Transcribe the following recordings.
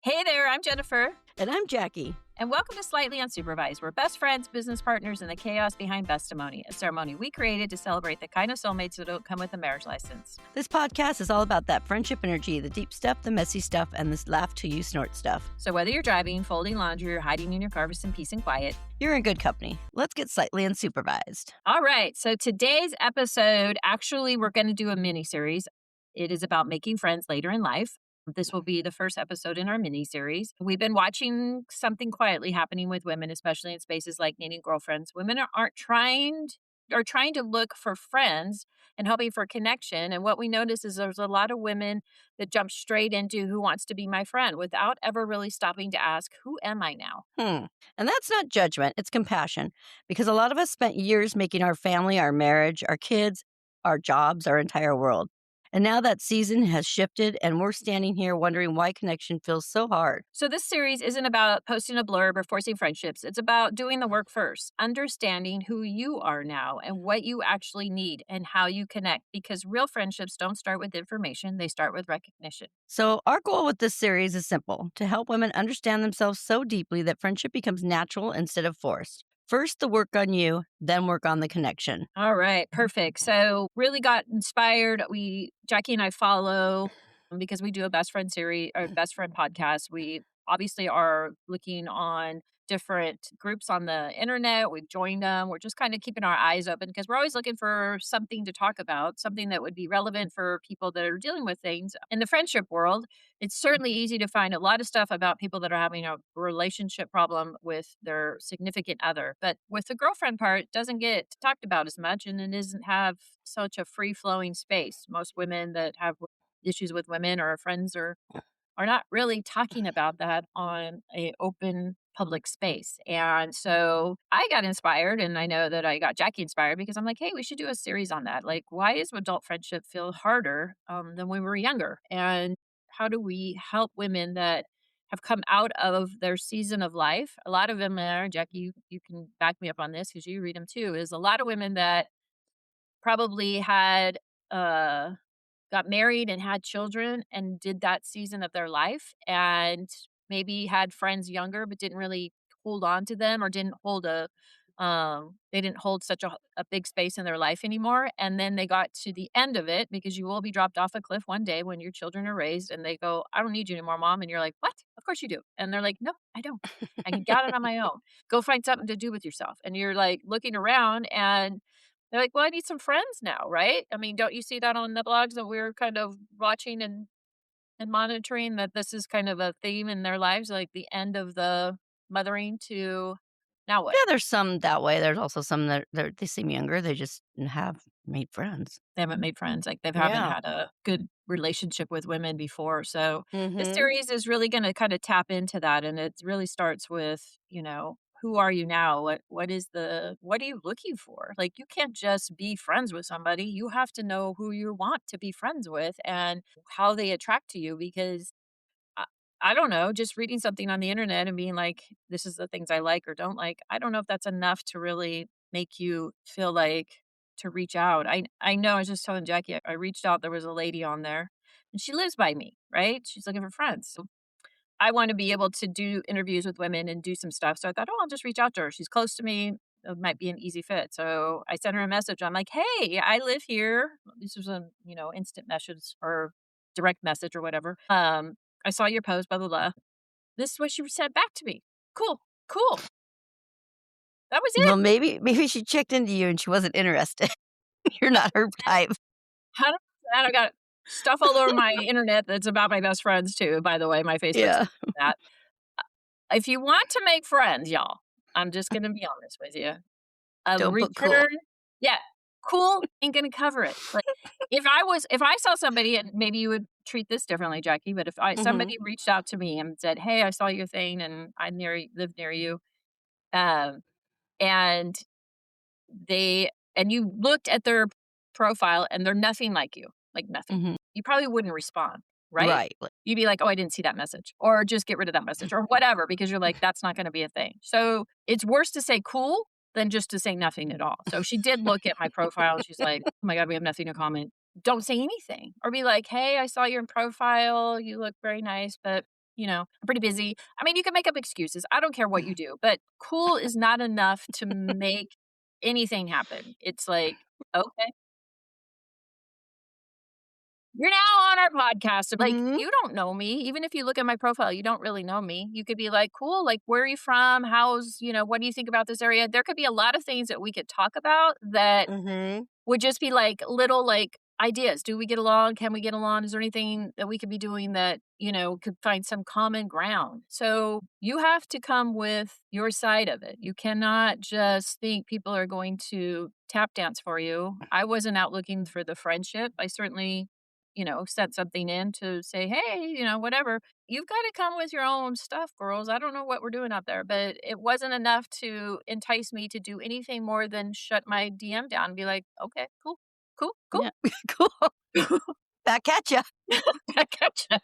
Hey there, I'm Jennifer. And I'm Jackie. And welcome to Slightly Unsupervised. We're best friends, business partners, and the chaos behind Bestimony, a ceremony we created to celebrate the kind of soulmates that don't come with a marriage license. This podcast is all about that friendship energy, the deep stuff, the messy stuff, and this laugh till you snort stuff. So whether you're driving, folding laundry, or hiding in your car for some peace and quiet, you're in good company. Let's get slightly unsupervised. All right. So today's episode, actually, we're going to do a mini-series. It is about making friends later in life. This will be the first episode in our mini-series. We've been watching something quietly happening with women, especially in spaces like needing girlfriends. Women are trying to look for friends and hoping for connection. And what we notice is there's a lot of women that jump straight into who wants to be my friend without ever really stopping to ask, who am I now? And that's not judgment, it's compassion. Because a lot of us spent years making our family, our marriage, our kids, our jobs, our entire world. And now that season has shifted, and we're standing here wondering why connection feels so hard. So this series isn't about posting a blurb or forcing friendships. It's about doing the work first, understanding who you are now and what you actually need and how you connect. Because real friendships don't start with information, they start with recognition. So our goal with this series is simple: to help women understand themselves so deeply that friendship becomes natural instead of forced. First, the work on you, then work on the connection. All right, perfect. So really got inspired. Jackie and I follow because we do a best friend series or best friend podcast. We obviously are looking on different groups on the internet. We've joined them. We're just kind of keeping our eyes open because we're always looking for something to talk about, something that would be relevant for people that are dealing with things. In the friendship world, it's certainly easy to find a lot of stuff about people that are having a relationship problem with their significant other. But with the girlfriend part, it doesn't get talked about as much, and it doesn't have such a free-flowing space. Most women that have issues with women or friends are not really talking about that on a open public space. And so I got inspired, and I know that I got Jackie inspired because I'm like, hey, we should do a series on that. Like, why does adult friendship feel harder than when we were younger? And how do we help women that have come out of their season of life? A lot of them are, Jackie, you can back me up on this because you read them too, is a lot of women that probably had got married and had children and did that season of their life and maybe had friends younger but didn't really hold on to them or didn't hold they didn't hold such a big space in their life anymore. And then they got to the end of it because you will be dropped off a cliff one day when your children are raised and they go, I don't need you anymore, Mom. And you're like, what? Of course you do. And they're like, no, I don't. I got it on my own. Go find something to do with yourself. And you're like looking around and they're like, well, I need some friends now, right? I mean, don't you see that on the blogs that we're kind of watching and monitoring that this is kind of a theme in their lives, like the end of the mothering to now what? Yeah, there's some that way. There's also some that they seem younger. They just have made friends. They haven't made friends. Like they haven't had a good relationship with women before. So this series is really going to kind of tap into that. And it really starts with, who are you now? What are you looking for? Like you can't just be friends with somebody. You have to know who you want to be friends with and how they attract to you because I don't know, just reading something on the internet and being like, this is the things I like or don't like. I don't know if that's enough to really make you feel like to reach out. I know I was just telling Jackie, I reached out. There was a lady on there and she lives by me, right? She's looking for friends. So I want to be able to do interviews with women and do some stuff. So I thought, oh, I'll just reach out to her. She's close to me. It might be an easy fit. So I sent her a message. I'm like, hey, I live here. This was a, instant message or direct message or whatever. I saw your post, blah, blah, blah. This is what she said back to me. Cool. That was it. Well, maybe she checked into you and she wasn't interested. You're not her type. 100%. I got stuff all over my internet that's about my best friends too, by the way, my Facebook. That. If you want to make friends, y'all, I'm just going to be honest with you. Don't put cool. Yeah. Cool ain't going to cover it. Like if I saw somebody, and maybe you would treat this differently, Jackie, but if somebody reached out to me and said, hey, I saw your thing and I live near you, and you looked at their profile and they're nothing like you, like nothing, you probably wouldn't respond, right? You'd be like, oh, I didn't see that message, or just get rid of that message or whatever, because you're like, that's not going to be a thing. So it's worse to say cool than just to say nothing at all. So she did look at my profile and she's like, oh my God, we have nothing in common. Don't say anything. Or be like, hey, I saw your profile. You look very nice, but I'm pretty busy. I mean, you can make up excuses. I don't care what you do, but cool is not enough to make anything happen. It's like, okay, you're now on our podcast. Like, Mhm, you don't know me. Even if you look at my profile, you don't really know me. You could be like, cool, like, where are you from? What do you think about this area? There could be a lot of things that we could talk about that mhm. would just be like little like ideas. Do we get along? Can we get along? Is there anything that we could be doing that, could find some common ground? So you have to come with your side of it. You cannot just think people are going to tap dance for you. I wasn't out looking for the friendship. I certainly, sent something in to say, hey, whatever. You've got to come with your own stuff, girls. I don't know what we're doing out there, but it wasn't enough to entice me to do anything more than shut my DM down and be like, okay, cool, cool, cool. Yeah. Cool. Back at ya. I gotcha.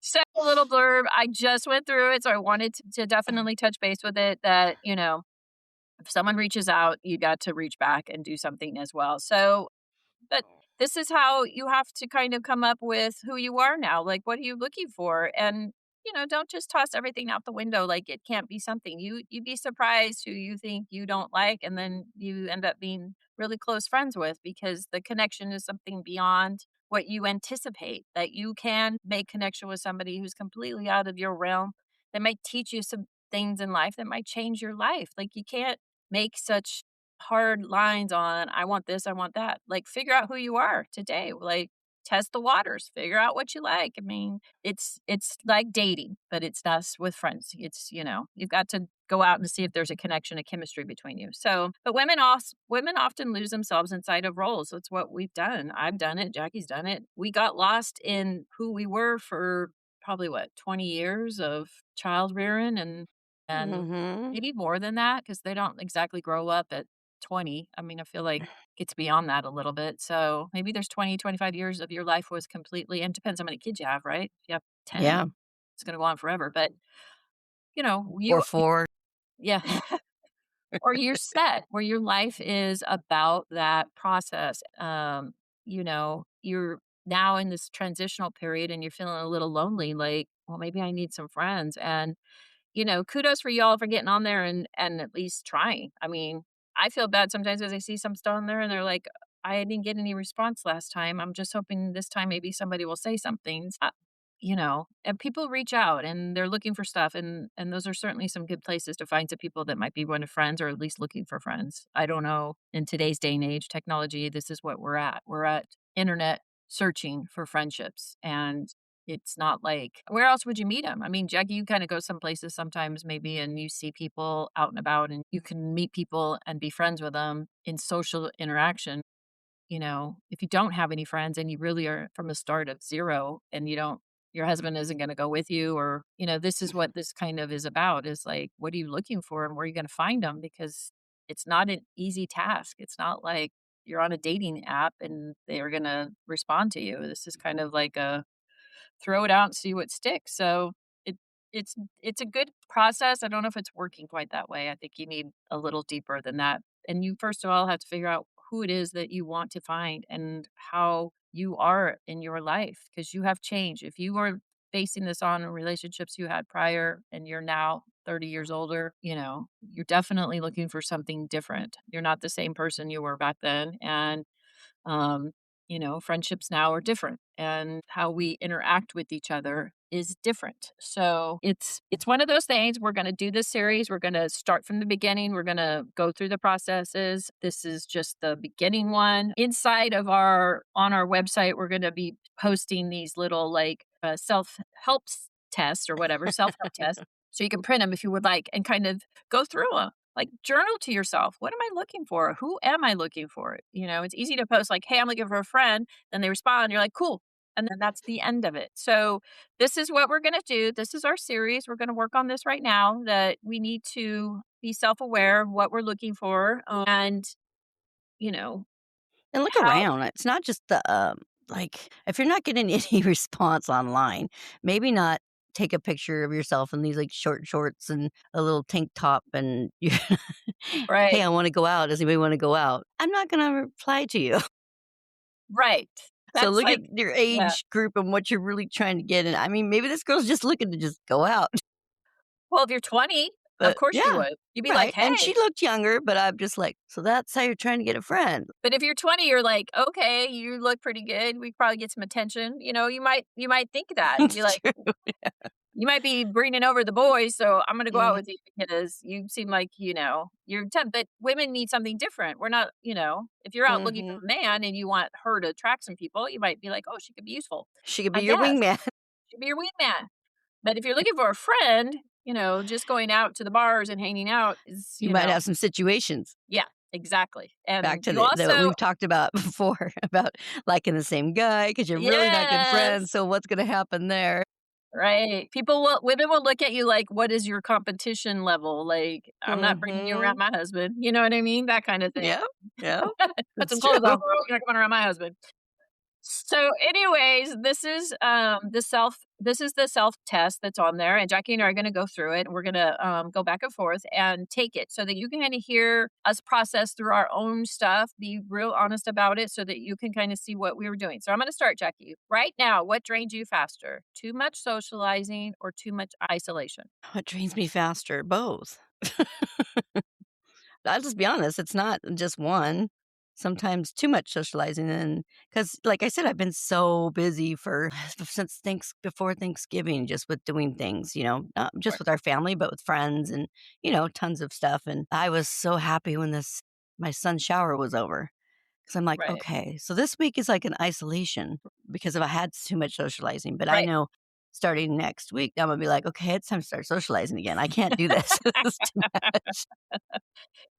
Send a little blurb. I just went through it, so I wanted to definitely touch base with it that, if someone reaches out, you got to reach back and do something as well. So but this is how you have to kind of come up with who you are now. Like, what are you looking for? And, don't just toss everything out the window like it can't be something. You'd be surprised who you think you don't like, and then you end up being really close friends with because the connection is something beyond what you anticipate. That you can make connection with somebody who's completely out of your realm that might teach you some things in life that might change your life. Like you can't make such hard lines on I want this, I want that. Like figure out who you are today. Like test the waters, figure out what you like. I mean, it's like dating, but it's not with friends. It's, you've got to go out and see if there's a connection, a chemistry between you. So, but women often lose themselves inside of roles. That's what we've done. I've done it, Jackie's done it. We got lost in who we were for probably what, 20 years of child rearing and Mhm. maybe more than that because they don't exactly grow up at 20. I mean, I feel like it's beyond that a little bit. So maybe there's 20, 25 years of your life was completely, and depends how many kids you have, right? If you have 10, Yeah. it's going to go on forever. But, Or 4. yeah, or you're set where your life is about that process. You're now in this transitional period and you're feeling a little lonely. Like, well, maybe I need some friends. And kudos for y'all for getting on there and at least trying. I mean, I feel bad sometimes as I see some stuff on there and they're like, I didn't get any response last time. I'm just hoping this time maybe somebody will say something. And people reach out and they're looking for stuff and those are certainly some good places to find some people that might be one of friends or at least looking for friends. I don't know. In today's day and age, technology, this is what we're at. We're at internet searching for friendships and it's not like where else would you meet them? I mean, Jackie, you kind of go some places sometimes maybe and you see people out and about and you can meet people and be friends with them in social interaction. If you don't have any friends and you really are from a start of 0 and your husband isn't going to go with you or, this is what this kind of is about is like, what are you looking for and where are you going to find them? Because it's not an easy task. It's not like you're on a dating app and they're going to respond to you. This is kind of like a throw it out and see what sticks. So it it's a good process. I don't know if it's working quite that way. I think you need a little deeper than that. And you first of all have to figure out who it is that you want to find and how you are in your life because you have changed. If you are basing this on relationships you had prior and you're now 30 years older, you're definitely looking for something different. You're not the same person you were back then. And um, friendships now are different and how we interact with each other is different. So it's one of those things. We're going to do this series. We're going to start from the beginning. We're going to go through the processes. This is just the beginning one. Inside of on our website, we're going to be posting these little like self-help tests or whatever, self-help tests. So you can print them if you would like and kind of go through them. Like journal to yourself. What am I looking for? Who am I looking for? It's easy to post like, hey, I'm looking for a friend. Then they respond. You're like, cool. And then that's the end of it. So this is what we're going to do. This is our series. We're going to work on this right now that we need to be self-aware of what we're looking for and, you know, And look how around. It's not just like, if you're not getting any response online, maybe not take a picture of yourself in these, like, short shorts and a little tank top and you "Hey, right, I wanna go out. Does anybody wanna go out?" I'm not gonna reply to you. right. So That's look at like your yeah. age group and what you're really trying to get, and I mean, maybe this girl's just looking to just go out, Well, if you're 20, of but course you yeah, would. You'd be like, right, and she "Hey." looked younger, but I'm just like, "So that's how you're trying to get a friend." But if you're 20, you're like, "Okay, you look pretty good. We could probably get some attention." You might think that and be It's like, true. "You might be bringing over the boys, so I'm gonna go out Mm, with you because you seem like, you're 10." But women need something different. We're not, if you're out looking mhm. for a man and you want her to attract some people, you might be like, "Oh, she could be useful." She could be I your guess. wingman. She'd be your wingman. But if you're looking for a friend, just going out to the bars and hanging out is, You might have some situations. yeah, exactly. Back And to you the what also we've talked about before about liking the same guy because 'cause you're really not good friends, yes, so what's gonna happen there? right. Women will look at you like, "What is your competition level?" Like, "I'm not bringing you around Mhm. my husband." You know what I mean? That kind of thing. Yeah, yeah, "Put it's some true. clothes on, girl. You're not coming around my husband." So, anyways, this is the self test that's on there, and Jackie and I are going to go through it, and we're going to go back and forth and take it so that you can kind of hear us process through our own stuff, be real honest about it, so that you can kind of see what we were doing. So, I'm going to start, Jackie. Right now, what drains you faster? Too much socializing or too much isolation? What drains me faster? Both. I'll just be honest, it's not just one. Sometimes too much socializing and because, like I said, I've been so busy for since before Thanksgiving just with doing things, not just Right. with our family, but with friends and, tons of stuff, and I was so happy when this my son's shower was over. 'Cause I'm like, Right. "Okay, so this week is like an isolation because if I had too much socializing, but I Right. know starting next week, I'm gonna be like, "Okay, it's time to start socializing again. I can't do this. This is too much."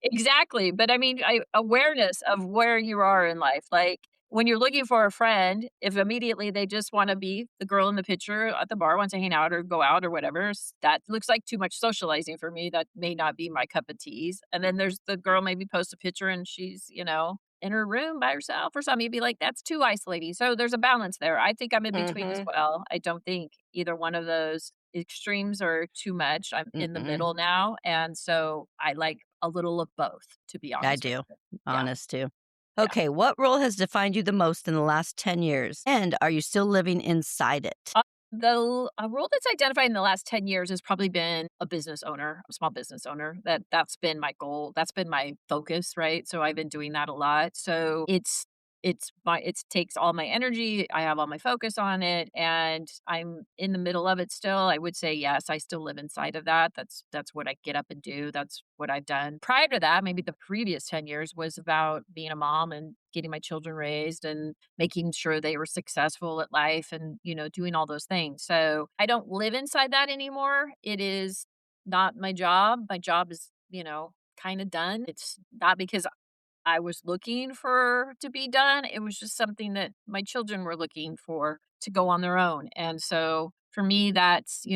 Exactly, but I mean, awareness of where you are in life, like, when you're looking for a friend, if immediately they just wanna be the girl in the picture at the bar, wants to hang out or go out or whatever, that looks like too much socializing for me, that may not be my cup of teas, and then there's the girl maybe posts a picture and she's, in her room by herself or something, you'd be like, "That's too isolating," so there's a balance there. I think I'm in between as Mhm. well. I don't think either one of those extremes are too much. I'm in the Mm-mm. middle now, and so I like a little of both, to be I honest with do. you. Yeah, Honest too. yeah. Okay, what role has defined you the most in the last 10 years, and are you still living inside it? The role that's identified in the last 10 years has probably been a business owner, a small business owner. That's been my goal. That's been my focus, right? So I've been doing that a lot. So it takes all my energy. I have all my focus on it and I'm in the middle of it still. I would say yes, I still live inside of that. That's what I get up and do. That's what I've done. Prior to that, maybe the previous 10 years was about being a mom and getting my children raised and making sure they were successful at life and, doing all those things. So I don't live inside that anymore. It is not my job. My job is, kind of done. It's not because I was looking for to be done. It was just something that my children were looking for to go on their own. And so for me, that's,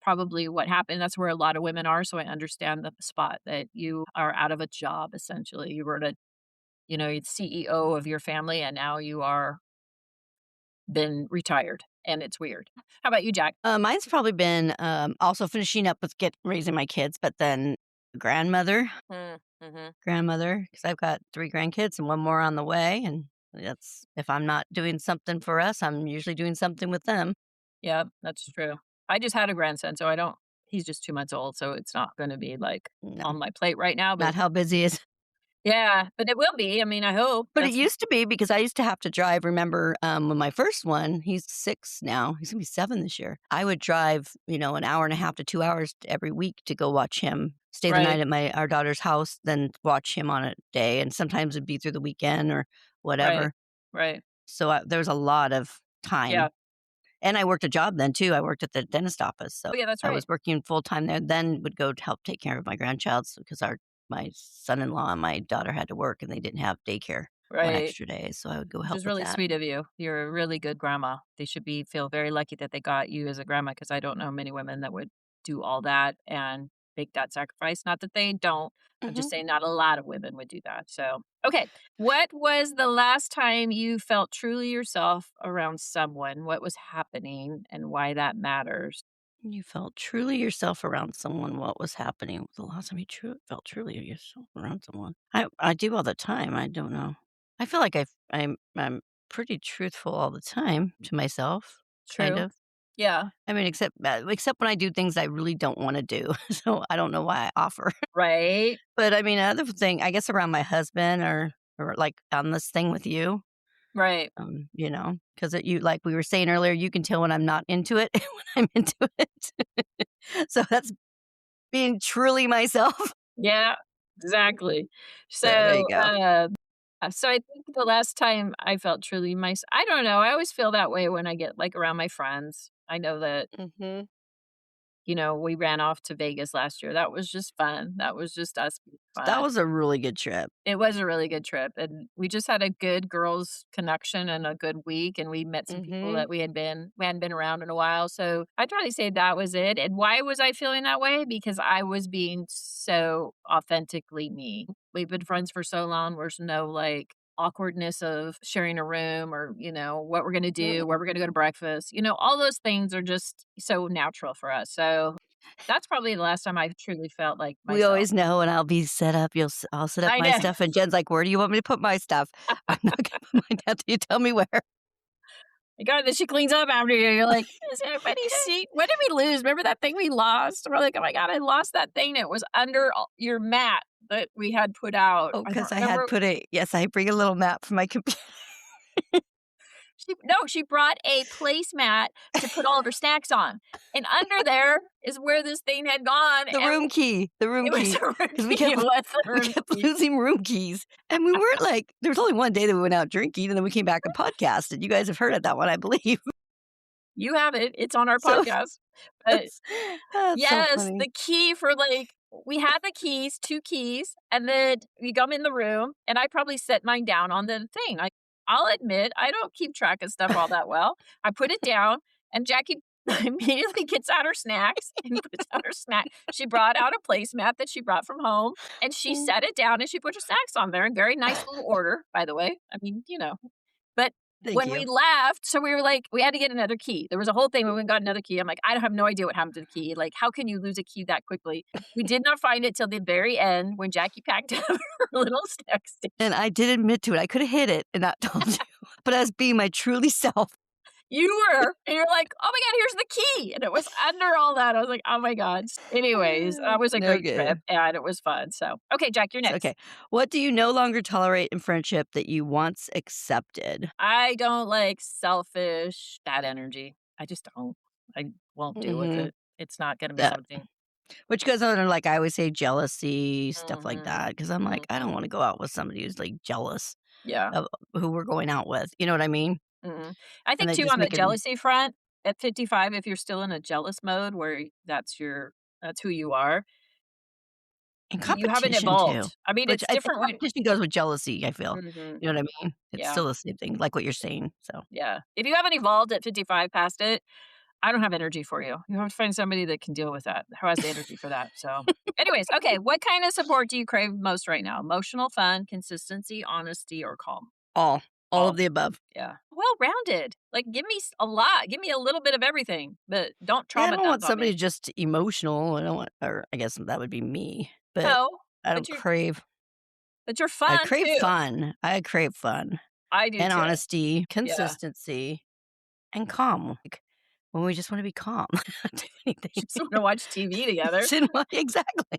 probably what happened. That's where a lot of women are. So I understand the spot that you are out of a job, essentially. You were you're CEO of your family and now you are been retired, and it's weird. How about you, Jack? Mine's probably been, also finishing up with get raising my kids, but then grandmother Mm, mhm. grandmother, because 'cause I've got 3 grandkids and 1 more on the way, and that's if I'm not doing something for us, I'm usually doing something with them. Yep, that's true. I just had a grandson, so I don't he's just 2 months old, so it's not gonna be, like, No, on my plate right now, not but how busy is. yeah, but it will be, I mean, I hope. But it That's used to be because I used to have to drive, remember, when my first one, he's 6 now, he's gonna be 7 this year. I would drive, an hour and a half to 2 hours every week to go watch him, stay the right, night at our daughter's house, then watch him on a day, and sometimes it'd be through the weekend or right, whatever. right. So, there was a lot of Yeah. time, and I worked a job then too, I worked at the dentist office, so Oh, yeah, that's I right. was working full-time there, then would go to help take care of my grandchild because my son-in-law and my daughter had to work, and they didn't have daycare 1 Right. extra day, so I would go Which help is with really that. sweet of you. You're a really good grandma. They should feel very lucky that they got you as a grandma because I don't know many women that would do all that and make that sacrifice. Not that they don't. I'm just Mhm. saying not a lot of women would do that. So, okay. What was the last time you felt truly yourself around someone? What was happening and why that matters? You felt truly yourself around someone, what was happening? The last time you felt truly yourself around someone? I do all the time, I don't know. I feel like I'm pretty truthful all the time to myself, kind True. of. Yeah. I mean, except when I do things I really don't wanna do, so I don't know why I offer. Right. But, I mean, another thing, I guess around my husband or, like, on this thing with you, Right. you know, because you like we were saying earlier, you can tell when I'm not into it and when I'm into it. So that's being truly myself. Yeah. Exactly. So there you So, go. so I think the last time I felt truly I don't know, I always feel that way when I get, like, around my friends. I know that, Mhm. we ran off to Vegas last year. That was just fun. That was just us being That fun. was a really good trip. It was a really good trip, and we just had a good girls' connection and a good week, and we met some people Mhm. that we hadn't been around in a while, so I'd probably say that was it, and why was I feeling that way? Because I was being so authentically me. We've been friends for so long, there's no, like, awkwardness of sharing a room or, what we're gonna do, Mm. where we're gonna go to breakfast, all those things are just so natural for us, so that's probably the last time I truly felt like We myself. always know when I'll be set up, I'll set up I my know. stuff, and Jen's like, "Where do you want me to put my stuff?" I'm not gonna put mine down till you tell me where. My god, then she cleans up after you. You're like, "Does anybody see what did we lose? Remember that thing we lost?" We're like, "Oh my god, I lost that thing. It was under your mat that we had put out." Oh, I don't because I had remember. put a yes, I bring a little map for my computer. She brought a placemat to put all of her snacks on, and under there is where this thing had gone, The and room it was key, a room because key. It was a we room kept key. losing room keys, and we weren't like there was only one day that we went out drinking, and then we came back and podcasted. You guys have heard of that one, I believe. You have it. It's on our So podcast. But that's that's so yes, funny. the key for, like we had the keys, 2 keys, and then we come in the room, and I probably set mine down on the thing. I'll admit, I don't keep track of stuff all that well. I put it down, and Jackie immediately gets out her snacks and puts out her snack she brought out a placemat that she brought from home, and she Mm. set it down, and she put her snacks on there in very nice little order, by the way. I mean, but Thank when we you. left, so we were like, we had to get another key. There was a whole thing when we got another key. I'm like, I have no idea what happened to the key. Like, how can you lose a key that quickly? We did not find it till the very end when Jackie packed up her little snack And station. I did admit to it. I coulda hid it and not told you, but I was being my truly self. You were, and you're like, oh my God, here's the key. And it was under all that. I was like, oh my God. Anyways, that was a great trip Okay. and it was fun. So, okay, Jack, you're So, next. okay. What do you no longer tolerate in friendship that you once accepted? I don't like selfish, bad energy. I just don't. I won't deal with Mhm. it. It's not going to be Yeah. something. Which goes under, like, I always say jealousy, stuff like Hmm. that, because 'cause I'm like, I don't Hmm. wanna go out with somebody who's, like, jealous Yeah. of who we're going out with, you know what I mean? Mhm. I And think they too just on the make it jealousy front, at 55, if you're still in a jealous mode where that's who you are, and you haven't competition too, evolved. I mean, which it's I think different when competition goes with jealousy, I feel. mhm, You know what I mean? It's yeah, still the same thing, like what you're saying, so yeah. If you haven't evolved at 55 past it, I don't have energy for you. You have to find somebody that can deal with that, who has the energy for that, so anyways, okay, what kind of support do you crave most right now? Emotional, fun, consistency, honesty, or calm? all, all of All. the above. Yeah. Well-rounded. Like, give me a lot. Give me a little bit of everything, but don't Yeah, I don't traumatize want on somebody me. just emotional, I don't want or I guess that would be me, but No, I but don't you're crave but you're I fun crave too. fun. I crave fun I do and too. honesty, Yeah. consistency, and calm, like, when we just wanna be calm, not do anything. Just wanna watch TV together Sit and wa exactly.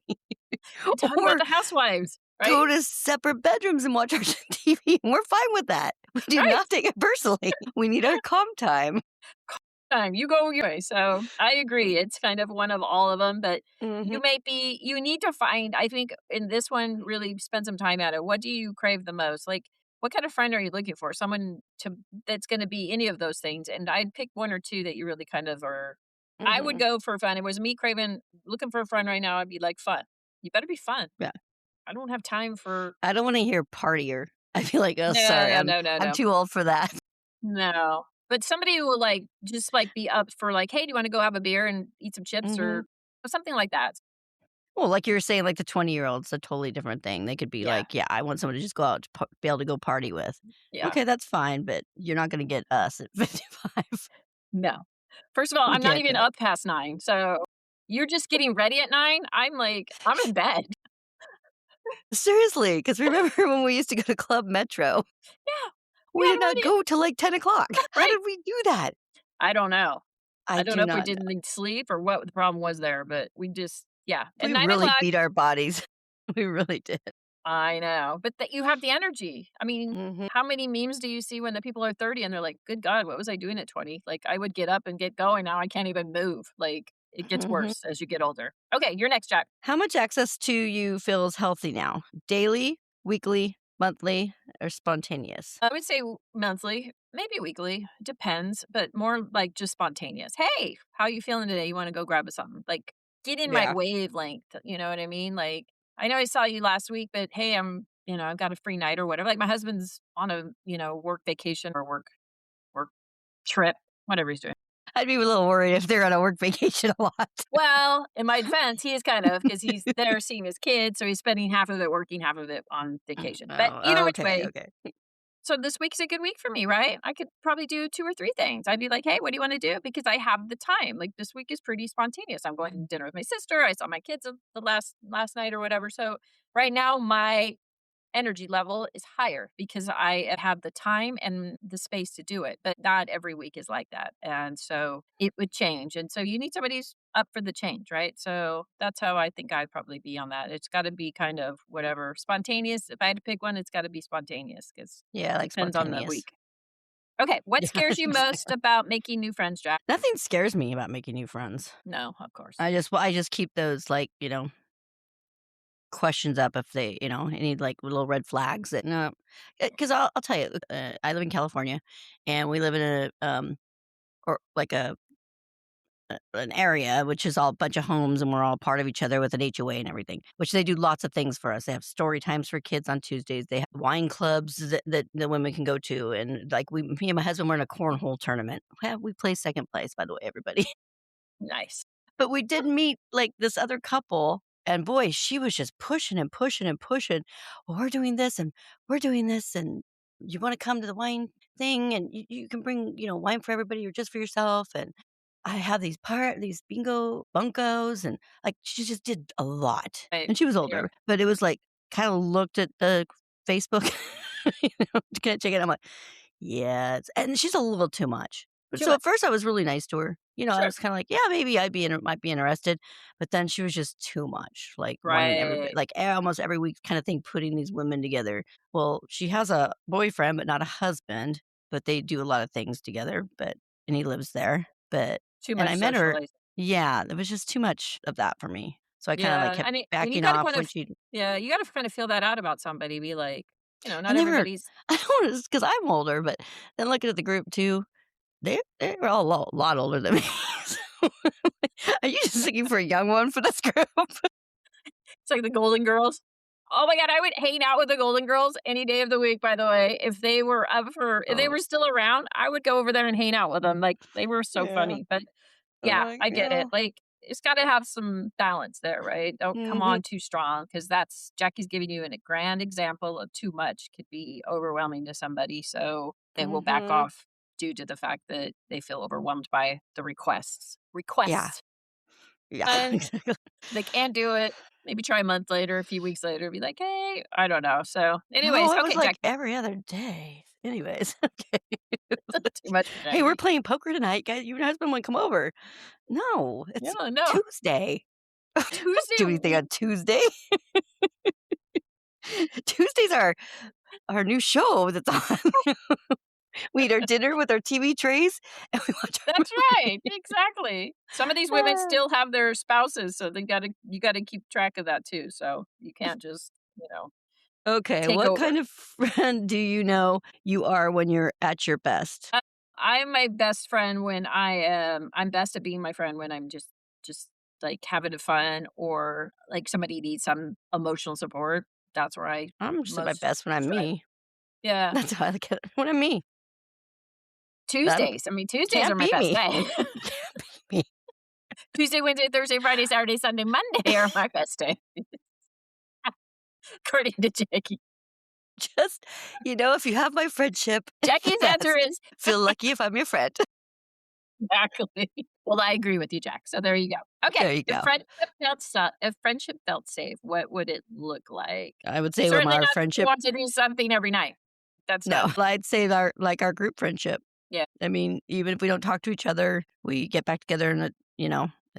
and talk about Or the housewives, right? go to separate bedrooms and watch our TV, and we're fine with that. We do Right. not take it personally. We need our calm time. Time. You go your way. So I agree. It's kind of one of all of them, but Mhm. you need to find, I think in this one, really spend some time at it. What do you crave the most? Like, what kind of friend are you looking for? Someone that's going to be any of those things. And I'd pick one or two that you really kind of are. I would Mhm. go for fun. If it was me craving, looking for a friend right now, I'd be like, fun. You better be fun. Yeah. I don't have time for, I don't wanna hear partier. I feel like, "Oh, no, sorry, no, no, no, I'm no. too old for that." No. But somebody who will, like, just, like, be up for, like, "Hey, do you wanna go have a beer and eat some chips?" Mhm. Or something like that. Well, like you were saying, like the 20-year-old's a totally different thing. They could be Yeah, like, "Yeah, I want someone to just go out to be able to go party with." yeah. Okay, that's fine, but you're not gonna get us at 55. No. First of all, We I'm not can't do even it. up past 9, so you're just getting ready at 9, I'm like, I'm in bed. Seriously, because remember when we used to go to Club Metro? Yeah. We Yeah, did not go till like 10 o'clock. How right. did we do that? I don't know. I I don't do know if we not know. didn't need sleep or what the problem was there, but we just yeah. At We 9 really o'clock, beat our bodies. We really did. I know, but that you have the energy. I mean, Mhm, how many memes do you see when the people are 30 and they're like, "Good God, what was I doing at 20?" Like, I would get up and get going, now I can't even move. Like, it gets mhm. worse as you get older. Okay, you're next, Jack. How much access to you feels healthy now? Daily, weekly, monthly, or spontaneous? I would say monthly, maybe weekly, depends, but more like just spontaneous. "Hey, how you feeling today? You wanna go grab a something?" Like, get in my Yeah. wavelength, you know what I mean? Like, "I know I saw you last week, but hey, I've got a free night," or whatever. Like, my husband's on a, work vacation or work trip, whatever he's doing. I'd be a little worried if they're on a work vacation a lot. Well, in my defense, he is kind of because he's there seeing his kids, so he's spending half of it working, half of it on vacation. But either Oh, which okay, way, okay. so this week's a good week for me, right? I could probably do 2 or 3 things. I'd be like, "Hey, what do you wanna do?" Because I have the time. Like, this week is pretty spontaneous. I'm going to dinner with my sister. I saw my kids the last night or whatever. So, right now, my energy level is higher because I have the time and the space to do it, but not every week is like that. And so it would change. And so you need somebody who's up for the change, right? So that's how I think I'd probably be on that. It's got to be kind of whatever spontaneous. If I had to pick one, it's got to be spontaneous because Yeah, like depends on the spontaneous. week. Okay. What Yeah, scares you most exactly. about making new friends, Jack? Nothing scares me about making new friends. No, of course. I just keep those, like, questions up if they, any, like, little red flags that no, because I'll tell you, I live in California, and we live in or like an area, which is all a bunch of homes, and we're all part of each other with an HOA and everything, which they do lots of things for us. They have story times for kids on Tuesdays. They have wine clubs that the women can go to, and, like, me and my husband were in a cornhole tournament. Well, we placed 2nd place, by the way, everybody. Nice. But we did meet, like, this other couple, and boy, she was just pushing and pushing and pushing. "Well, we're doing this, and we're doing this, and you wanna come to the wine thing, and you can bring, wine for everybody or just for yourself, and I have these bingo bunkos," and, like, she just did a lot. Right. And she was You're older, but it was like, kinda looked at the Facebook, to kinda check it. I'm like, yeah, and she's a little too much. But too so at much. first I was really nice to her. I Sure. was kinda like, "Yeah, maybe might be interested," but then she was just too much, like, wanting everybody Right. like, almost every week kinda thing, putting these women together. Well, she has a boyfriend, but not a husband, but they do a lot of things together, and he lives there, Too and much I met her. socializing. Yeah, there was just too much of that for me. So I kinda, like, Yeah, kept and you backing gotta off kind when of she yeah, you gotta kind of feel that out about somebody, be like, not and they were everybody's I don't know, it's 'cause I'm older, but then looking at the group too, they were all a lot older than me. So, are you just looking for a young one for this group? it's like the Golden Girls. Oh my god, I would hang out with the Golden Girls any day of the week, by the way. If they Oh, were still around, I would go over there and hang out with them, like, they were so yeah. funny, but I'm yeah, like, I get yeah. it, like, it's gotta have some balance there, right? Don't come Mhm, on too strong because that's Jackie's giving you a grand example of too much could be overwhelming to somebody, so they will back mhm. off due to the fact that they feel overwhelmed by the requests. Yeah, Requests. yeah, And exactly. they can't do it. Maybe try a month later, a few weeks later, be like, "Hey," I don't know. So, No, anyways, it was, okay, like, Jackie, every other day. Anyways, okay. too much for "Hey, we're Jackie. playing poker tonight, guys. You and husband wanna come over?" No, it's Yeah, no. Tuesday. Don't Tuesday do anything on Tuesday. Tuesdays are our new show that's on. We eat our dinner with our TV trays, and we watch our that's right, exactly. Some of these women movie. still have their spouses, so you gotta keep track of that too, so you can't just, Okay, take what over. kind of friend do you know you are when you're at your best? Uh, I'm my best friend when I'm best at being my friend when I'm just, like, having fun or, like, somebody needs some emotional support. That's where I I'm just at my most best when I'm strive. me. Yeah. That's how I look at it. When I'm me. That Tuesdays. I mean, Tuesdays are can't my be best me. day. Can't be me. Tuesday, Wednesday, Thursday, Friday, Saturday, Sunday, Monday are my best day, according to Jackie. Just, if you have my friendship, it's the Jackie's answer best. is Feel lucky if I'm your friend. exactly. Well, I agree with you, Jack. So there you go. Okay. There you go. If friendship felt safe, what would it look like? I would say when Certainly our not if you friendship want to do something every night. That's No, not I'd say our group friendship. yeah, I mean, even if we don't talk to each other, we get back together and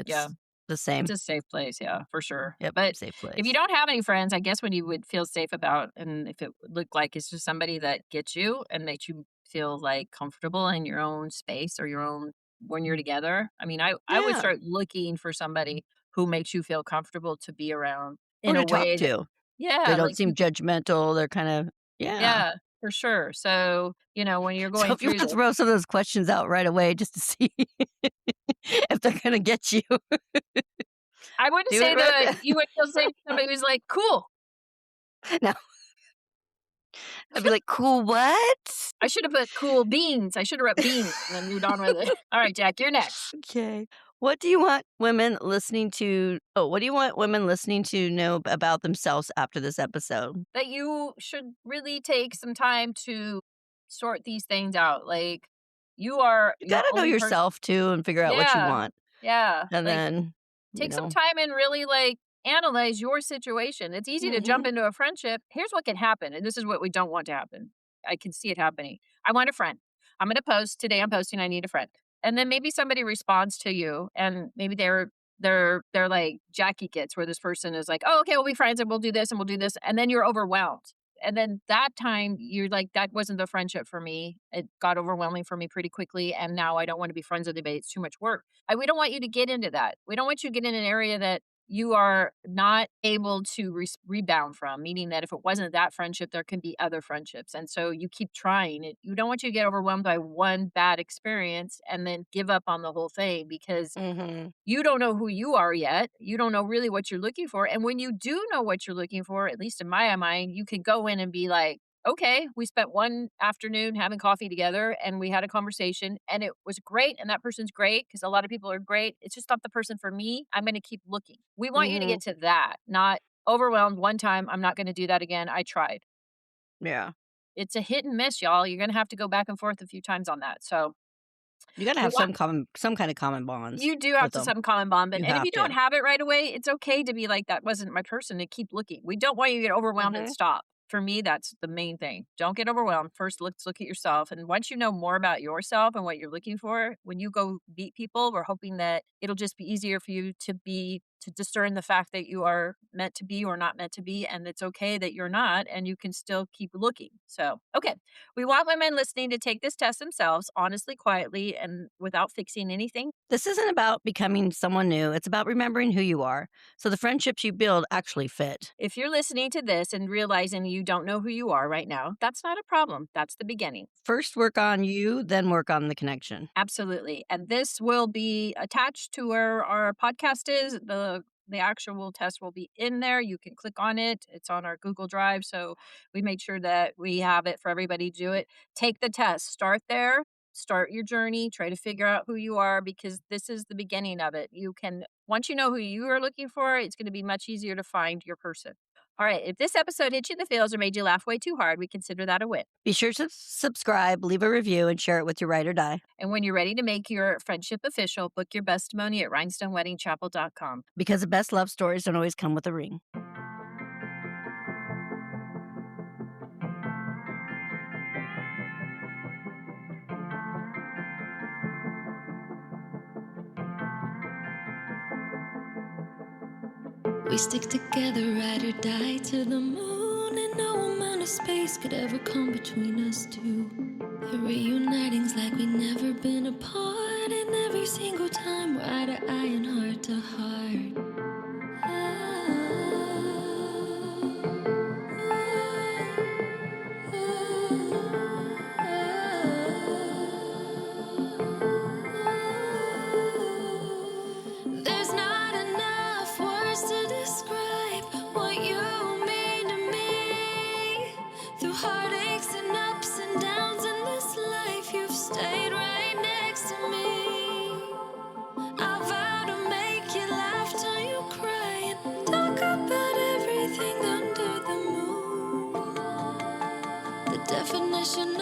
yeah. it's the It's same. a safe place, yeah, for sure. Yep, But safe if you place. don't have any friends, I guess what you would feel safe about, and if it would look like it's just somebody that gets you and makes you feel, like, comfortable in your own space or your own when you're together. I mean, I would Yeah, start looking for somebody who makes you feel comfortable to be around or in a to talk way that to. They yeah, don't like, seem you could judgmental, they're kinda yeah. yeah, for sure. So, when you're So going if you through wanna this throw some of those questions out right away just to see if they're gonna get you, I wouldn't do it say right that then. you would feel safe with somebody who's like, "Cool." No, I'd be like, "Cool what?" I should have put cool beans. I should have wrote beans and then moved on with it. All right, Jack, you're next. Okay. What do you want women listening to know about themselves after this episode? That you should really take some time to sort these things out. Like, you are You your gotta know own person. yourself too and figure out what you Yeah. want, Yeah. and Like, then, take some time and really, like, analyze your situation. It's easy to jump mhm, into a friendship. Here's what can happen, and this is what we don't want to happen. I can see it happening. I want a friend. I'm gonna post today I'm posting I need a friend. And then maybe somebody responds to you and maybe they're like Jackie gets where this person is like, "Oh, okay, we'll be friends and we'll do this and we'll do this." And then you're overwhelmed. And then that time you're like, that wasn't the friendship for me. It got overwhelming for me pretty quickly. And now I don't want to be friends with anybody. It's too much work. We don't want you to get into that. We don't want you to get in an area that you are not able to rebound from, meaning that if it wasn't that friendship, there can be other friendships. And so you keep trying it. You don't want you to get overwhelmed by one bad experience and then give up on the whole thing because mhm, you don't know who you are yet. You don't know really what you're looking for. And when you do know what you're looking for, at least in my mind, you can go in and be like, okay, we spent one afternoon having coffee together and we had a conversation and it was great. And that person's great because a lot of people are great. It's just not the person for me. I'm going to keep looking. We want you to mhm, get to that, not overwhelmed one time. I'm not going to do that again. I tried. yeah. It's a hit and miss, y'all. You're going to have to go back and forth a few times on that. So You gotta we have want some kinda common bonds you do have with to them. some common bond, but You and if have you don't to. have it right away, it's okay to be like, "That wasn't my person," and keep looking. We don't want you to get overwhelmed and Mhm, stop. For me, that's the main thing. Don't get overwhelmed. First, let's look at yourself, and once you know more about yourself and what you're looking for, when you go meet people, we're hoping that it'll just be easier for you to discern the fact that you are meant to be or not meant to be, and it's okay that you're not, and you can still keep looking. So, okay. We want women listening to take this test themselves, honestly, quietly, and without fixing anything. This isn't about becoming someone new, it's about remembering who you are, so the friendships you build actually fit. If you're listening to this and realizing you don't know who you are right now, that's not a problem. That's the beginning. First work on you, then work on the connection. Absolutely. And this will be attached to where our podcast is. The actual test will be in there. You can click on it. It's on our Google Drive. So we made sure that we have it for everybody to do it. Take the test. Start there. Start your journey. Try to figure out who you are because this is the beginning of it. You can once you know who you are looking for, it's going to be much easier to find your person. All right. If this episode hit you in the feels or made you laugh way too hard, we consider that a win. Be sure to subscribe, leave a review, and share it with your ride or die And when you're ready to make your friendship official, book your testimony at rhinestoneweddingchapel.com. because the best love stories don't always come with a ring. We stick together, ride or die to the moon, and no amount of space could ever come between us two. The reuniting's like we never been apart, and every single time we're eye to eye and heart to heart. There's not enough words to describe what you mean to me. Through heartaches and ups and downs in this life, you've stayed right next to me. I vow to make you laugh till you cry and talk about everything under the moon. The definition